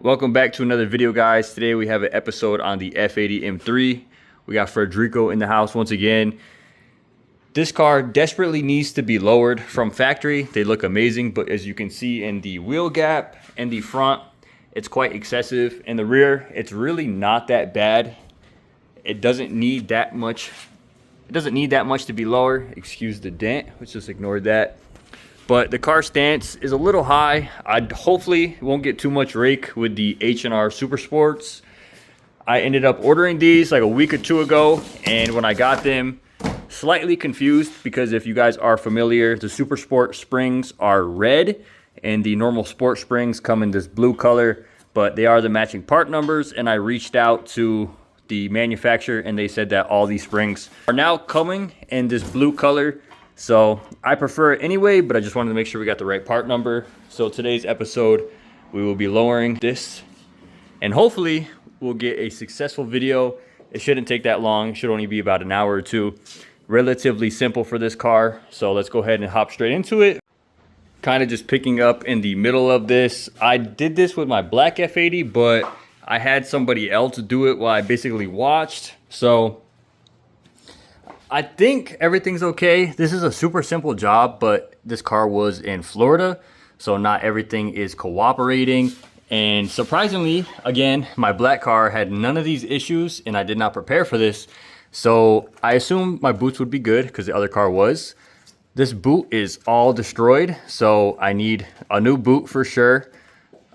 Welcome back to another video, guys. Today we have an episode on the F80 M3. We got Federico in the house once again. This car desperately needs to be lowered from factory. They look amazing, but as you can see in the wheel gap and the front, it's quite excessive. In the rear, it's really not that bad. It doesn't need that much. It doesn't need that much to be lower. Excuse the dent. Let's just ignore that. But the car stance is a little high. I hopefully won't get too much rake with the H&R Super Sports. I ended up ordering these like a week or two ago, and when I got them, slightly confused because if you guys are familiar, the Super Sport springs are red and the normal Sport springs come in this blue color, but they are the matching part numbers, and I reached out to the manufacturer and they said that all these springs are now coming in this blue color. So I prefer it anyway, but I just wanted to make sure we got the right part number. So today's episode, we will be lowering this and hopefully we'll get a successful video. It shouldn't take that long. It should only be about an hour or two. Relatively simple for this car. So let's go ahead and hop straight into it. Kind of just picking up in the middle of this. I did this with my black F80, but I had somebody else do it while I basically watched. So I think everything's okay. This is a super simple job, but this car was in Florida, so not everything is cooperating. And surprisingly, again, my black car had none of these issues and I did not prepare for this. So I assumed my boots would be good because the other car was. This boot is all destroyed, so I need a new boot for sure.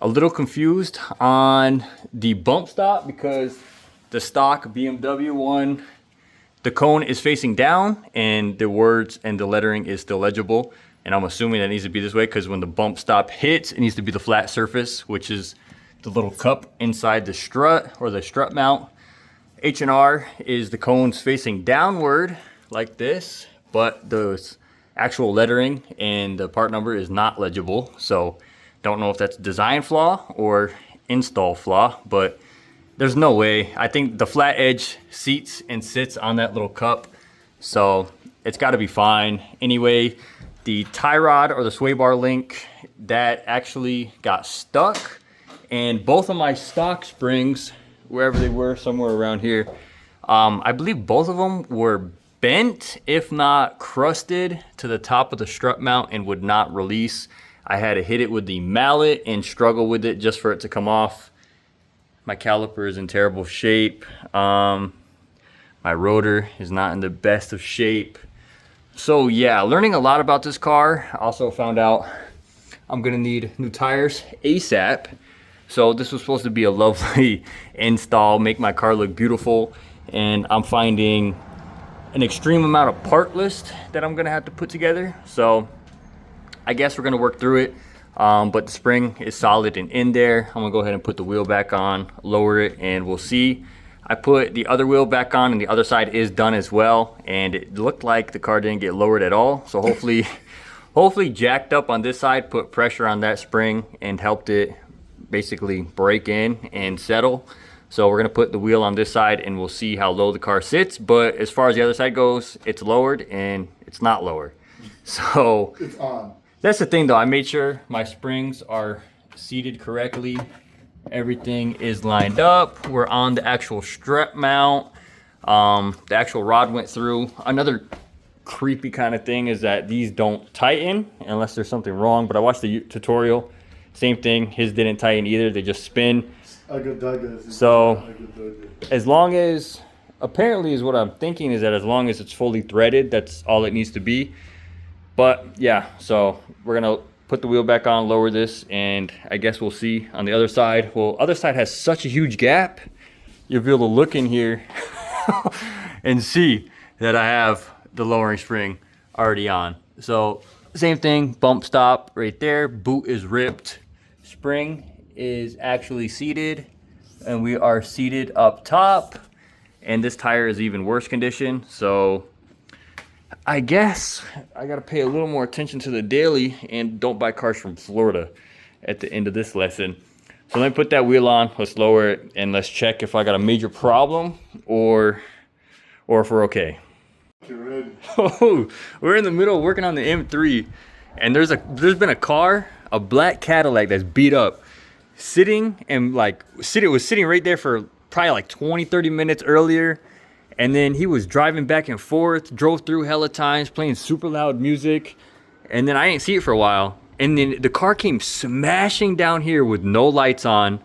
A little confused on the bump stop because the stock BMW one, the cone is facing down and the words and the lettering is still legible. And I'm assuming that needs to be this way because when the bump stop hits, it needs to be the flat surface, which is the little cup inside the strut or the strut mount. H&R is the cones facing downward like this, but the actual lettering and the part number is not legible. So don't know if that's a design flaw or install flaw, but there's no way. I think the flat edge seats and sits on that little cup, so it's got to be fine. Anyway, the tie rod or the sway bar link, that actually got stuck, and both of my stock springs, wherever they were, somewhere around here, I believe both of them were bent, if not crusted, to the top of the strut mount and would not release. I had to hit it with the mallet and struggle with it just for it to come off. My caliper is in terrible shape. My rotor is not in the best of shape. So yeah, learning a lot about this car. Also found out I'm gonna need new tires ASAP. So this was supposed to be a lovely install, make my car look beautiful. And I'm finding an extreme amount of part list that I'm gonna have to put together. So I guess we're gonna work through it. But the spring is solid and in there. I'm gonna go ahead and put the wheel back on, lower it, and we'll see. I put the other wheel back on and the other side is done as well. And it looked like the car didn't get lowered at all. So hopefully jacked up on this side, put pressure on that spring and helped it basically break in and settle. So we're gonna put the wheel on this side and we'll see how low the car sits. But as far as the other side goes, it's lowered and it's not lower. So it's on. That's the thing though, I made sure my springs are seated correctly. Everything is lined up. We're on the actual strut mount. The actual rod went through. Another creepy kind of thing is that these don't tighten unless there's something wrong, but I watched the tutorial. Same thing, his didn't tighten either, they just spin. So as long as, apparently is what I'm thinking is that as long as it's fully threaded, that's all it needs to be. But yeah, so we're gonna put the wheel back on, lower this, and I guess we'll see on the other side. Well, other side has such a huge gap. You'll be able to look in here and see that I have the lowering spring already on. So same thing, bump stop right there, boot is ripped. Spring is actually seated and we are seated up top. And this tire is even worse condition. So I guess I gotta pay a little more attention to the daily and don't buy cars from Florida at the end of this lesson. So let me put that wheel on, let's lower it, and let's check if I got a major problem or if we're okay. Oh, we're in the middle working on the M3, and there's been a car, a black Cadillac that's beat up, sitting and was sitting right there for probably like 20-30 minutes earlier. And then he was driving back and forth, drove through hella times, playing super loud music. And then I didn't see it for a while. And then the car came smashing down here with no lights on.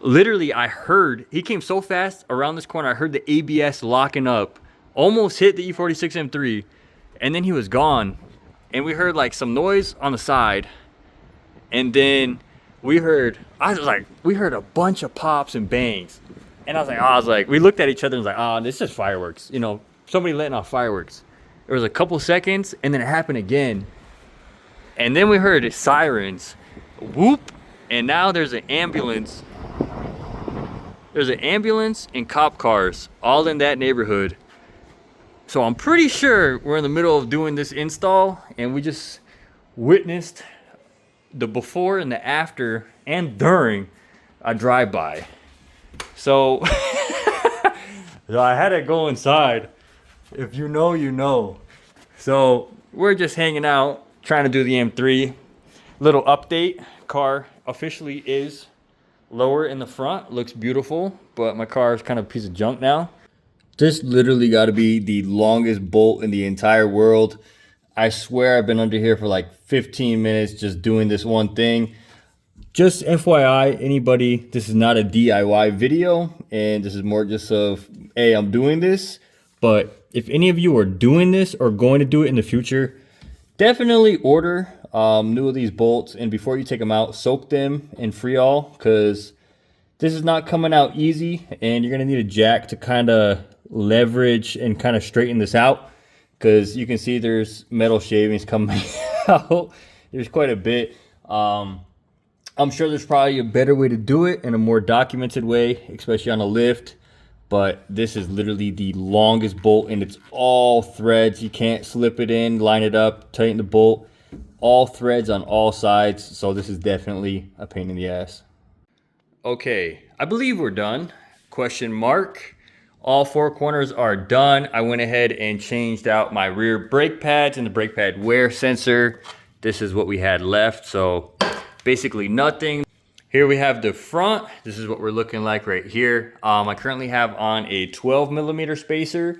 Literally, I heard, he came so fast around this corner, I heard the ABS locking up, almost hit the E46 M3, and then he was gone. And we heard like some noise on the side. And then we heard a bunch of pops and bangs. And I was like, we looked at each other and was like, oh, this is fireworks. You know, somebody letting off fireworks. There was a couple seconds, and then it happened again. And then we heard sirens. Whoop. And now there's an ambulance. There's an ambulance and cop cars all in that neighborhood. So I'm pretty sure we're in the middle of doing this install, and we just witnessed the before and the after and during a drive-by. So, so I had to go inside. If you know, you know. So we're just hanging out, trying to do the M3. Little update, car officially is lower in the front. Looks beautiful, but my car is kind of a piece of junk now. This literally got to be the longest bolt in the entire world. I swear I've been under here for like 15 minutes just doing this one thing. Just FYI, anybody, this is not a DIY video, and this is more just of, hey, I'm doing this. But if any of you are doing this or going to do it in the future, definitely order new of these bolts, and before you take them out, soak them in Freol, because this is not coming out easy, and you're going to need a jack to kind of leverage and kind of straighten this out, because you can see there's metal shavings coming out. There's quite a bit. I'm sure there's probably a better way to do it in a more documented way, especially on a lift. But this is literally the longest bolt, and it's all threads. You can't slip it in, line it up, tighten the bolt. All threads on all sides. So this is definitely a pain in the ass. Okay, I believe we're done. Question mark. All four corners are done. I went ahead and changed out my rear brake pads and the brake pad wear sensor. This is what we had left. So basically nothing. Here we have the front. This is what we're looking like right here. I currently have on a 12 millimeter spacer.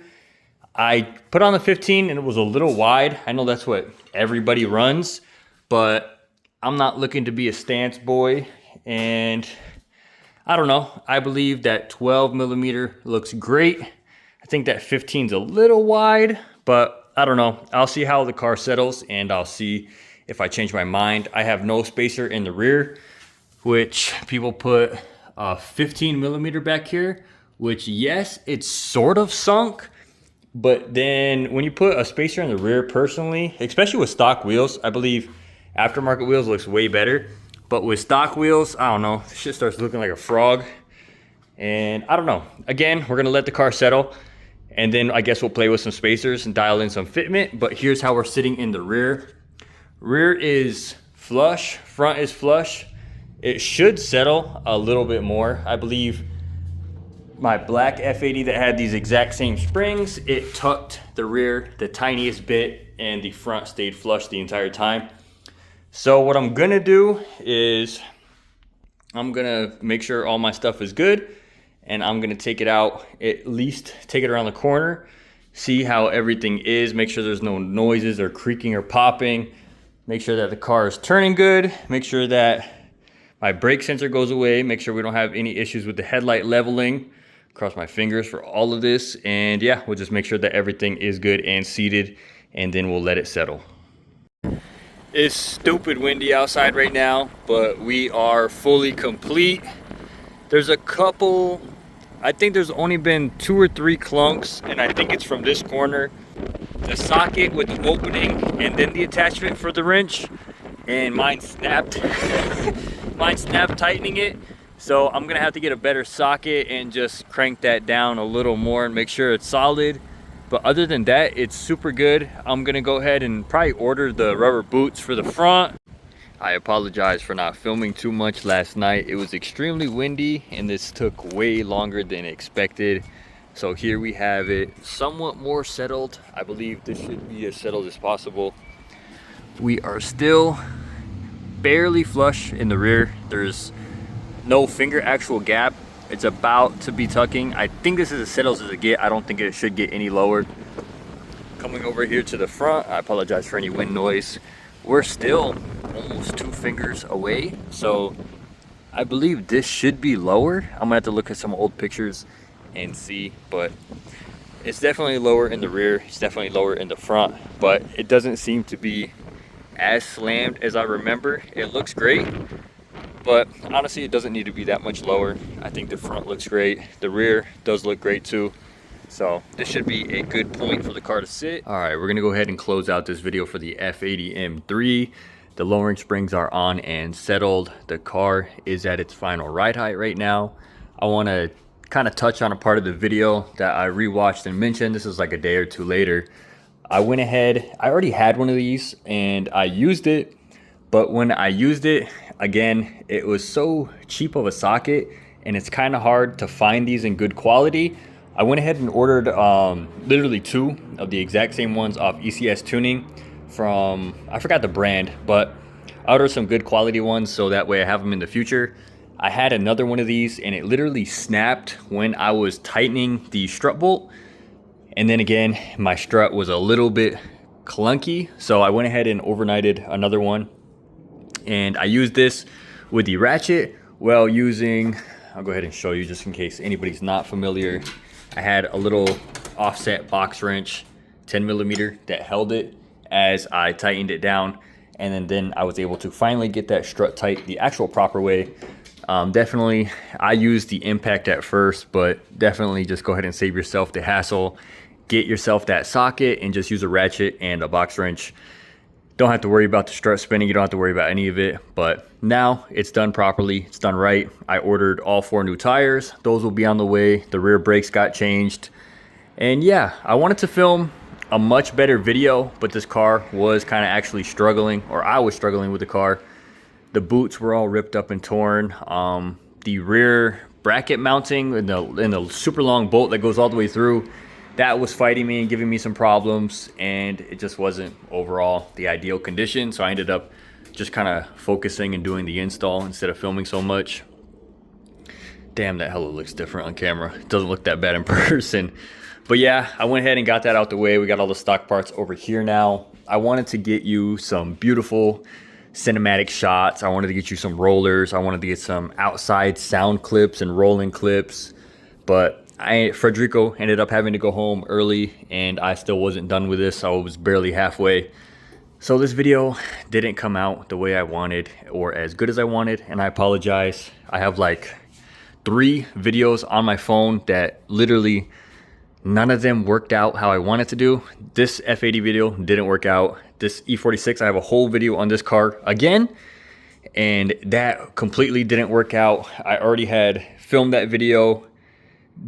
I put on the 15 and it was a little wide. I know that's what everybody runs, but I'm not looking to be a stance boy. And I don't know. I believe that 12 millimeter looks great. I think that 15 is a little wide, but I don't know. I'll see how the car settles, and I'll see if I change my mind. I have no spacer in the rear, which people put 15 millimeter back here, which yes, it's sort of sunk. But then when you put a spacer in the rear, personally, especially with stock wheels, I believe aftermarket wheels looks way better. But with stock wheels, I don't know, this shit starts looking like a frog. And I don't know. Again, we're gonna let the car settle, and then I guess we'll play with some spacers and dial in some fitment. But here's how we're sitting in the rear. Rear is flush, front is flush. It should settle a little bit more. I believe my black F80 that had these exact same springs, it tucked the rear the tiniest bit, and the front stayed flush the entire time. So what I'm gonna do is I'm gonna make sure all my stuff is good, and I'm gonna take it out, at least take it around the corner, see how everything is, make sure there's no noises or creaking or popping, make sure that the car is turning good, make sure that my brake sensor goes away, make sure we don't have any issues with the headlight leveling. Cross my fingers for all of this, and yeah, we'll just make sure that everything is good and seated, and then we'll let it settle. It's stupid windy outside right now, but we are fully complete. There's a couple, I think there's only been 2 or 3 clunks, and I think it's from this corner. The socket with the opening and then the attachment for the wrench, and mine snapped. Mine snapped tightening it. So I'm gonna have to get a better socket and just crank that down a little more and make sure it's solid. But other than that, it's super good. I'm gonna go ahead and probably order the rubber boots for the front. I apologize for not filming too much last night. It was extremely windy, and this took way longer than expected. So here we have it, somewhat more settled. I believe this should be as settled as possible. We are still barely flush in the rear. There's no finger actual gap. It's about to be tucking. I think this is as settled as it get. I don't think it should get any lower. Coming over here to the front, I apologize for any wind noise. We're still almost 2 fingers away, so I believe this should be lower. I'm gonna have to look at some old pictures and see, but it's definitely lower in the rear. It's definitely lower in the front, but it doesn't seem to be as slammed as I remember. It looks great, but honestly, it doesn't need to be that much lower. I think the front looks great. The rear does look great too. So this should be a good point for the car to sit. All right, we're gonna go ahead and close out this video for the F80 M3. The lowering springs are on and settled. The car is at its final ride height right now. I wanna kind of touch on a part of the video that I rewatched and mentioned. This is like a day or two later. I went ahead, I already had one of these and I used it, but when I used it, again, it was so cheap of a socket and it's kind of hard to find these in good quality. I went ahead and ordered literally 2 of the exact same ones off ECS Tuning from, I forgot the brand, but I ordered some good quality ones so that way I have them in the future. I had another one of these and it literally snapped when I was tightening the strut bolt. And then again, my strut was a little bit clunky, so I went ahead and overnighted another one. And I used this with the ratchet while using, I'll go ahead and show you just in case anybody's not familiar. I had a little offset box wrench, 10 millimeter, that held it as I tightened it down. And then I was able to finally get that strut tight the actual proper way. Definitely, I used the impact at first, but definitely just go ahead and save yourself the hassle. Get yourself that socket and just use a ratchet and a box wrench. Don't have to worry about the strut spinning. You don't have to worry about any of it. But now it's done properly. It's done right. I ordered all 4 new tires. Those will be on the way. The rear brakes got changed. And yeah, I wanted to film a much better video, but this car was kind of actually struggling, or I was struggling with the car. The boots were all ripped up and torn. The rear bracket mounting and the super long bolt that goes all the way through, that was fighting me and giving me some problems, and it just wasn't overall the ideal condition. So I ended up just kind of focusing and doing the install instead of filming so much. Damn, that hella looks different on camera. It doesn't look that bad in person. But yeah, I went ahead and got that out the way. We got all the stock parts over here now. I wanted to get you some beautiful cinematic shots. I wanted to get you some rollers. I wanted to get some outside sound clips and rolling clips. But Frederico ended up having to go home early and I still wasn't done with this. I was barely halfway. So this video didn't come out the way I wanted or as good as I wanted, and I apologize. I have like 3 videos on my phone that literally none of them worked out how I wanted to do. This F80 video didn't work out. This E46, I have a whole video on this car again, and that completely didn't work out. I already had filmed that video,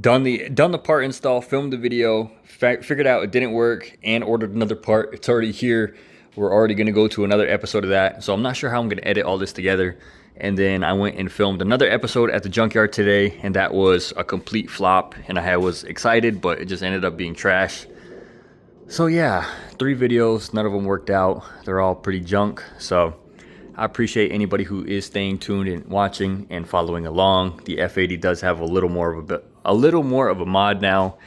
done the part install, filmed the video, figured out it didn't work, and ordered another part. It's already here. We're already gonna go to another episode of that. So I'm not sure how I'm gonna edit all this together. And then I went and filmed another episode at the junkyard today, and that was a complete flop. And I was excited, but it just ended up being trash. So yeah, 3 videos, none of them worked out. They're all pretty junk. So I appreciate anybody who is staying tuned and watching and following along. The F80 does have a little more of a mod now.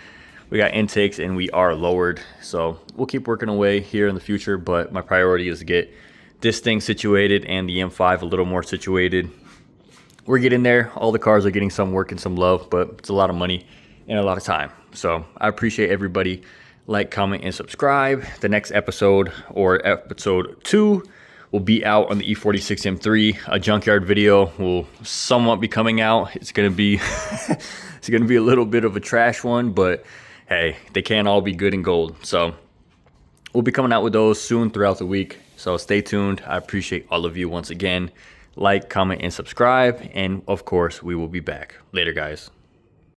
We got intakes and we are lowered. So we'll keep working away here in the future, but my priority is to get this thing situated and the M5 a little more situated. We're getting there. All the cars are getting some work and some love, but it's a lot of money and a lot of time. So I appreciate everybody. Like, comment, and subscribe. The next episode, or episode 2, will be out on the E46 M3. A junkyard video will somewhat be coming out. It's gonna be it's gonna be a little bit of a trash one, but hey, they can't all be good and gold. So we'll be coming out with those soon throughout the week. So stay tuned. I appreciate all of you once again. Like, comment, and subscribe. And of course, we will be back. Later, guys.